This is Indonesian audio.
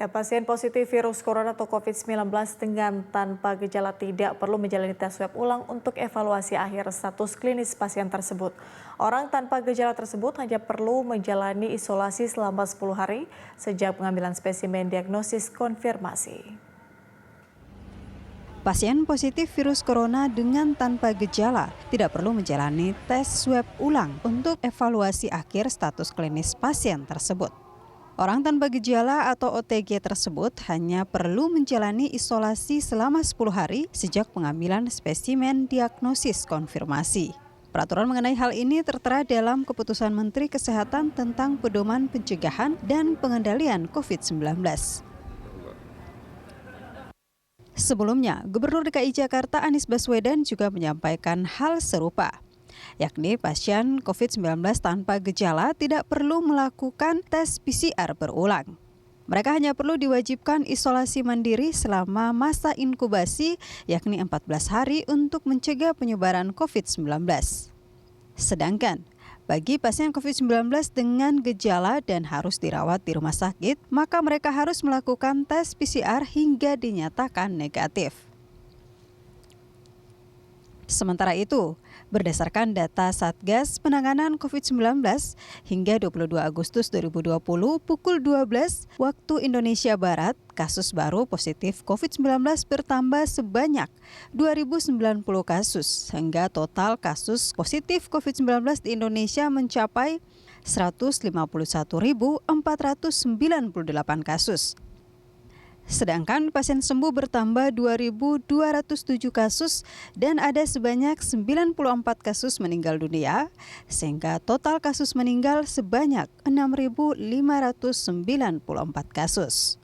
Pasien positif virus corona atau COVID-19 dengan tanpa gejala tidak perlu menjalani tes swab ulang untuk evaluasi akhir status klinis pasien tersebut. Orang tanpa gejala tersebut hanya perlu menjalani isolasi selama 10 hari sejak pengambilan spesimen diagnosis konfirmasi. Pasien positif virus corona dengan tanpa gejala tidak perlu menjalani tes swab ulang untuk evaluasi akhir status klinis pasien tersebut. Orang tanpa gejala atau OTG tersebut hanya perlu menjalani isolasi selama 10 hari sejak pengambilan spesimen diagnosis konfirmasi. Peraturan mengenai hal ini tertera dalam Keputusan Menteri Kesehatan tentang Pedoman Pencegahan dan Pengendalian COVID-19. Sebelumnya, Gubernur DKI Jakarta Anies Baswedan juga menyampaikan hal serupa, yakni pasien COVID-19 tanpa gejala tidak perlu melakukan tes PCR berulang. Mereka hanya perlu diwajibkan isolasi mandiri selama masa inkubasi, yakni 14 hari untuk mencegah penyebaran COVID-19. Sedangkan bagi pasien COVID-19 dengan gejala dan harus dirawat di rumah sakit, maka mereka harus melakukan tes PCR hingga dinyatakan negatif. Sementara itu, berdasarkan data Satgas Penanganan COVID-19 hingga 22 Agustus 2020 pukul 12 waktu Indonesia Barat, kasus baru positif COVID-19 bertambah sebanyak 2.090 kasus, sehingga total kasus positif COVID-19 di Indonesia mencapai 151.498 kasus. Sedangkan pasien sembuh bertambah 2.207 kasus dan ada sebanyak 94 kasus meninggal dunia, sehingga total kasus meninggal sebanyak 6.594 kasus.